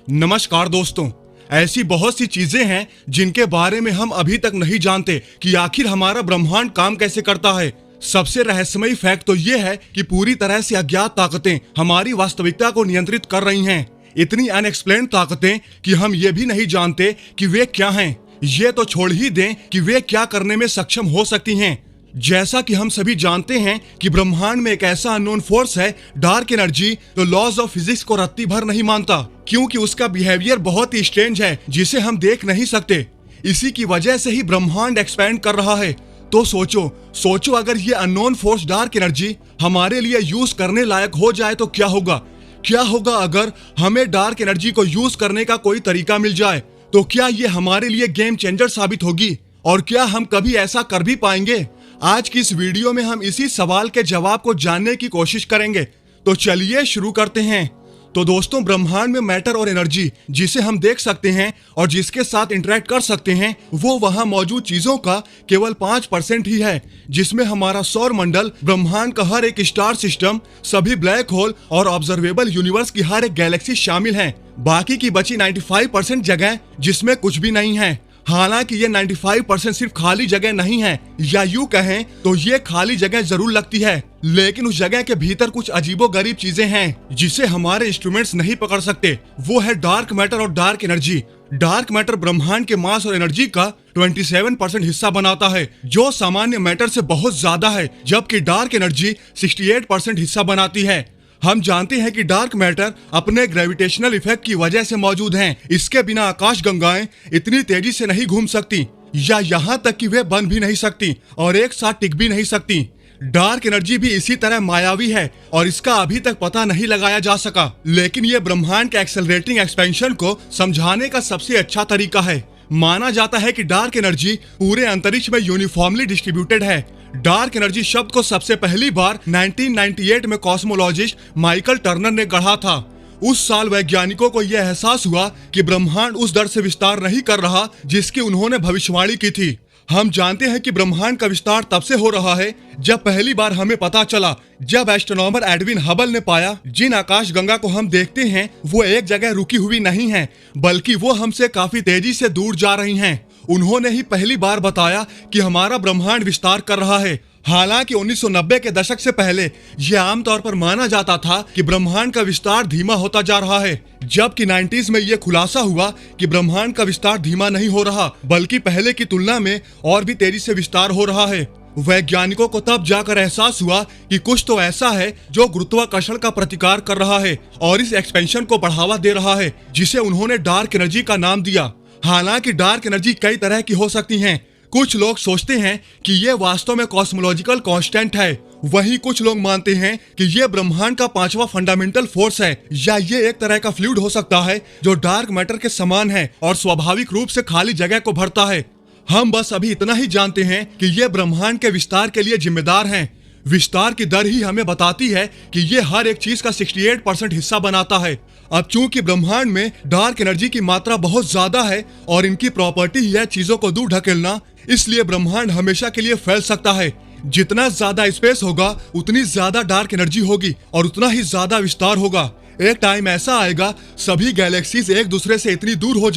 नमस्कार दोस्तों। ऐसी बहुत सी चीजें हैं जिनके बारे में हम अभी तक नहीं जानते कि आखिर हमारा ब्रह्मांड काम कैसे करता है। सबसे रहस्यमयी फैक्ट तो ये है कि पूरी तरह से अज्ञात ताकतें हमारी वास्तविकता को नियंत्रित कर रही हैं। इतनी अनएक्सप्लेन्ड ताकतें कि हम ये भी नहीं जानते कि वे क्या हैं। ये तो छोड़ ही दें कि वे क्या करने में सक्षम हो सकती हैं। जैसा कि हम सभी जानते हैं कि ब्रह्मांड में एक ऐसा अननोन फोर्स है, डार्क एनर्जी, तो लॉज ऑफ फिजिक्स को रत्ती भर नहीं मानता, क्योंकि उसका बिहेवियर बहुत ही स्ट्रेंज है जिसे हम देख नहीं सकते। इसी की वजह से ही ब्रह्मांड एक्सपैंड कर रहा है। तो सोचो अगर ये अननोन फोर्स डार्क एनर्जी हमारे लिए यूज करने लायक हो जाए तो क्या होगा अगर हमें डार्क एनर्जी को यूज करने का कोई तरीका मिल जाए, तो क्या ये हमारे लिए गेम चेंजर साबित होगी? और क्या हम कभी ऐसा कर भी पाएंगे? आज की इस वीडियो में हम इसी सवाल के जवाब को जानने की कोशिश करेंगे। तो चलिए शुरू करते हैं। तो दोस्तों, ब्रह्मांड में मैटर और एनर्जी जिसे हम देख सकते हैं और जिसके साथ इंटरेक्ट कर सकते हैं, वो वहां मौजूद चीजों का केवल 5% ही है, जिसमें हमारा सौर मंडल, ब्रह्मांड का हर एक स्टार सिस्टम, सभी ब्लैक होल और ऑब्जर्वेबल यूनिवर्स की हर एक गैलेक्सी शामिल है। बाकी की बची 95% जगह जिसमें कुछ भी नहीं है। हालांकि ये 95% सिर्फ खाली जगह नहीं है, या यूं कहें तो ये खाली जगह जरूर लगती है, लेकिन उस जगह के भीतर कुछ अजीबोगरीब चीजें हैं जिसे हमारे इंस्ट्रूमेंट्स नहीं पकड़ सकते। वो है डार्क मैटर और डार्क एनर्जी। डार्क मैटर ब्रह्मांड के मास और एनर्जी का 27% हिस्सा बनाता है, जो सामान्य मैटर से बहुत ज्यादा है, जबकि डार्क एनर्जी 68% हिस्सा बनाती है। हम जानते हैं कि डार्क मैटर अपने ग्रेविटेशनल इफेक्ट की वजह से मौजूद हैं। इसके बिना आकाश गंगाएं इतनी तेजी से नहीं घूम सकती, या यहाँ तक कि वे बन भी नहीं सकती और एक साथ टिक भी नहीं सकती। डार्क एनर्जी भी इसी तरह मायावी है और इसका अभी तक पता नहीं लगाया जा सका, लेकिन ये ब्रह्मांड के एक्सेलरेटिंग एक्सपेंशन को समझाने का सबसे अच्छा तरीका है। माना जाता है कि डार्क एनर्जी पूरे अंतरिक्ष में यूनिफॉर्मली डिस्ट्रीब्यूटेड है। डार्क एनर्जी शब्द को सबसे पहली बार 1998 में कॉस्मोलॉजिस्ट माइकल टर्नर ने गढ़ा था। उस साल वैज्ञानिकों को यह एहसास हुआ कि ब्रह्मांड उस दर से विस्तार नहीं कर रहा जिसकी उन्होंने भविष्यवाणी की थी। हम जानते हैं कि ब्रह्मांड का विस्तार तब से हो रहा है जब पहली बार हमें पता चला, जब एस्ट्रोनॉमर एडविन हबल ने पाया जिन आकाश गंगा को हम देखते हैं वो एक जगह रुकी हुई नहीं है, बल्कि वो हमसे काफी तेजी से दूर जा रही हैं। उन्होंने ही पहली बार बताया कि हमारा ब्रह्मांड विस्तार कर रहा है। हालांकि 1990 के दशक से पहले यह आमतौर पर माना जाता था कि ब्रह्मांड का विस्तार धीमा होता जा रहा है, जबकि 90s में यह खुलासा हुआ कि ब्रह्मांड का विस्तार धीमा नहीं हो रहा, बल्कि पहले की तुलना में और भी तेजी से विस्तार हो रहा है। वैज्ञानिकों को तब जाकर एहसास हुआ कि कुछ तो ऐसा है जो गुरुत्वाकर्षण का प्रतिकार कर रहा है और इस एक्सपेंशन को बढ़ावा दे रहा है, जिसे उन्होंने डार्क एनर्जी का नाम दिया। हालांकि डार्क एनर्जी कई तरह की हो सकती हैं। कुछ लोग सोचते हैं कि ये वास्तव में कॉस्मोलॉजिकल कांस्टेंट है, वहीं कुछ लोग मानते हैं कि ये ब्रह्मांड का 5वां फंडामेंटल फोर्स है, या ये एक तरह का फ्लूइड हो सकता है जो डार्क मैटर के समान है और स्वाभाविक रूप से खाली जगह को भरता है। हम बस अभी इतना ही जानते हैं कि ये ब्रह्मांड के विस्तार के लिए जिम्मेदार हैं। विस्तार की दर ही हमें बताती है कि ये हर एक चीज का 68% हिस्सा बनाता है। अब चूंकि ब्रह्मांड में डार्क एनर्जी की मात्रा बहुत ज्यादा है और इनकी प्रॉपर्टी ही है चीजों को दूर ढकेलना, इसलिए ब्रह्मांड हमेशा के लिए फैल सकता है। जितना ज्यादा स्पेस होगा उतनी ज्यादा डार्क एनर्जी होगी और उतना ही ज्यादा विस्तार होगा। एक टाइम ऐसा आएगा सभी गैलेक्सीज एक दूसरे से इतनी दूर हो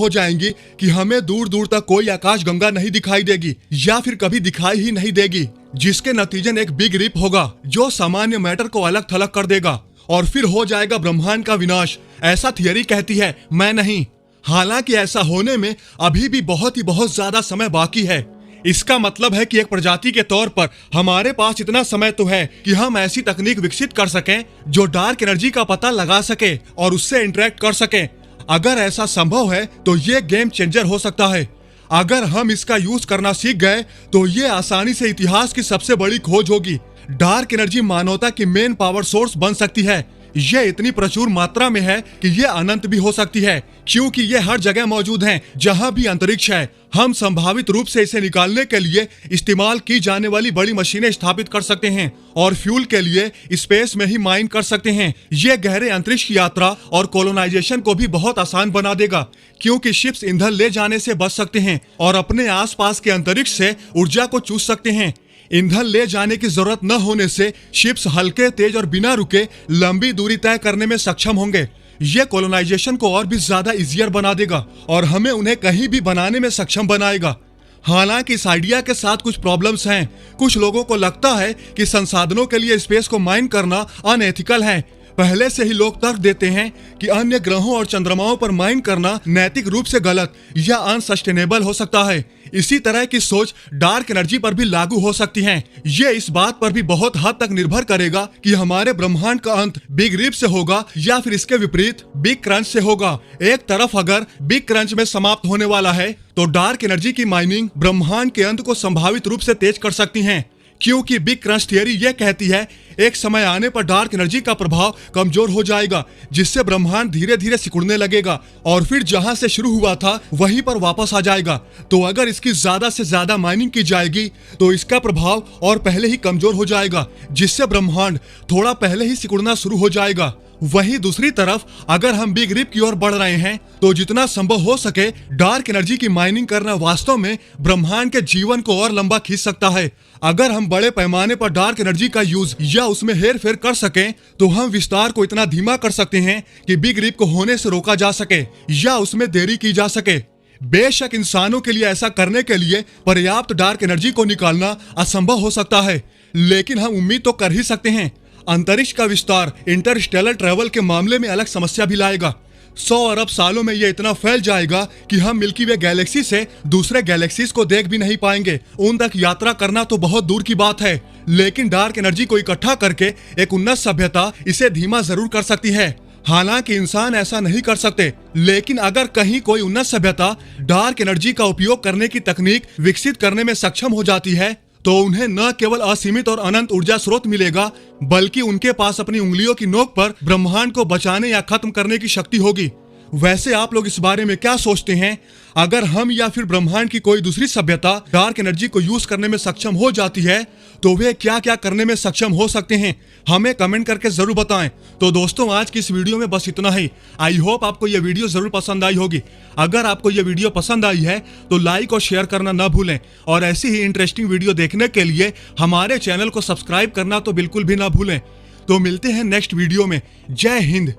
जाएंगी कि हमें दूर दूर तक कोई आकाश गंगा नहीं दिखाई देगी, या फिर कभी दिखाई ही नहीं देगी, जिसके नतीजन एक बिग रिप होगा जो सामान्य मैटर को अलग थलग कर देगा और फिर हो जाएगा ब्रह्मांड का विनाश। ऐसा थियरी कहती है, मैं नहीं। हालांकि ऐसा होने में अभी भी बहुत ज्यादा समय बाकी है। इसका मतलब है कि एक प्रजाति के तौर पर हमारे पास इतना समय तो है कि हम ऐसी तकनीक विकसित कर सकें जो डार्क एनर्जी का पता लगा सके और उससे इंटरेक्ट कर सकें। अगर ऐसा संभव है तो ये गेम चेंजर हो सकता है। अगर हम इसका यूज करना सीख गए तो ये आसानी से इतिहास की सबसे बड़ी खोज होगी। डार्क एनर्जी मानवता की मेन पावर सोर्स बन सकती है। ये इतनी प्रचुर मात्रा में है कि ये अनंत भी हो सकती है, क्योंकि ये हर जगह मौजूद है जहां भी अंतरिक्ष है। हम संभावित रूप से इसे निकालने के लिए इस्तेमाल की जाने वाली बड़ी मशीनें स्थापित कर सकते हैं और फ्यूल के लिए स्पेस में ही माइन कर सकते हैं। ये गहरे अंतरिक्ष की यात्रा और कोलोनाइजेशन को भी बहुत आसान बना देगा, क्योंकि शिप्स ईंधन ले जाने से बच सकते हैं और अपने आसपास के अंतरिक्ष से ऊर्जा को चूस सकते हैं। ईंधन ले जाने की जरूरत न होने से शिप्स हल्के, तेज और बिना रुके लंबी दूरी तय करने में सक्षम होंगे। ये कॉलोनाइजेशन को और भी ज्यादा इजियर बना देगा और हमें उन्हें कहीं भी बनाने में सक्षम बनाएगा। हालांकि इस आइडिया के साथ कुछ प्रॉब्लम्स हैं। कुछ लोगों को लगता है कि संसाधनों के लिए स्पेस को माइन करना अनएथिकल है। पहले से ही लोग तर्क देते हैं कि अन्य ग्रहों और चंद्रमाओं पर माइन करना नैतिक रूप से गलत या अनसस्टेनेबल हो सकता है। इसी तरह की सोच डार्क एनर्जी पर भी लागू हो सकती है। ये इस बात पर भी बहुत हद तक निर्भर करेगा कि हमारे ब्रह्मांड का अंत बिग रिप से होगा या फिर इसके विपरीत बिग क्रंच से होगा। एक तरफ अगर बिग क्रंच में समाप्त होने वाला है तो डार्क एनर्जी की माइनिंग ब्रह्मांड के अंत को संभावित रूप से तेज कर सकती है, क्योंकि बिग क्रंच थियरी यह कहती है एक समय आने पर डार्क एनर्जी का प्रभाव कमजोर हो जाएगा, जिससे ब्रह्मांड धीरे धीरे सिकुड़ने लगेगा और फिर जहां से शुरू हुआ था वहीं पर वापस आ जाएगा। तो अगर इसकी ज्यादा से ज्यादा माइनिंग की जाएगी तो इसका प्रभाव और पहले ही कमजोर हो जाएगा, जिससे ब्रह्मांड थोड़ा पहले ही सिकुड़ना शुरू हो जाएगा। वहीं दूसरी तरफ अगर हम बिग रिप की ओर बढ़ रहे हैं तो जितना संभव हो सके डार्क एनर्जी की माइनिंग करना वास्तव में ब्रह्मांड के जीवन को और लंबा खींच सकता है। अगर हम बड़े पैमाने पर डार्क एनर्जी का यूज या उसमें हेर फेर कर सकें तो हम विस्तार को इतना धीमा कर सकते हैं कि बिग रिप को होने से रोका जा सके या उसमें देरी की जा सके। बेशक इंसानों के लिए ऐसा करने के लिए पर्याप्त डार्क एनर्जी को निकालना असंभव हो सकता है, लेकिन हम उम्मीद तो कर ही सकते हैं। अंतरिक्ष का विस्तार इंटरस्टेलर ट्रेवल के मामले में अलग समस्या भी लाएगा। 100 अरब सालों में यह इतना फैल जाएगा कि हम मिल्की वे गैलेक्सी से दूसरे गैलेक्सीज को देख भी नहीं पाएंगे। उन तक यात्रा करना तो बहुत दूर की बात है, लेकिन डार्क एनर्जी को इकट्ठा करके एक उन्नत सभ्यता इसे धीमा जरूर कर सकती है। हालांकि इंसान ऐसा नहीं कर सकते, लेकिन अगर कहीं कोई उन्नत सभ्यता डार्क एनर्जी का उपयोग करने की तकनीक विकसित करने में सक्षम हो जाती है तो उन्हें न केवल असीमित और अनंत ऊर्जा स्रोत मिलेगा, बल्कि उनके पास अपनी उंगलियों की नोक पर ब्रह्मांड को बचाने या खत्म करने की शक्ति होगी। वैसे आप लोग इस बारे में क्या सोचते हैं? अगर हम या फिर ब्रह्मांड की कोई दूसरी सभ्यता डार्क एनर्जी को यूज करने में सक्षम हो जाती है तो वे क्या क्या करने में सक्षम हो सकते हैं, हमें कमेंट करके जरूर बताएं। तो दोस्तों आज की इस वीडियो में बस इतना ही। आई होप आपको यह वीडियो जरूर पसंद आई होगी। अगर आपको यह वीडियो पसंद आई है तो लाइक और शेयर करना ना भूलें और ऐसी ही इंटरेस्टिंग वीडियो देखने के लिए हमारे चैनल को सब्सक्राइब करना तो बिल्कुल भी ना भूलें। तो मिलते हैं नेक्स्ट वीडियो में। जय हिंद।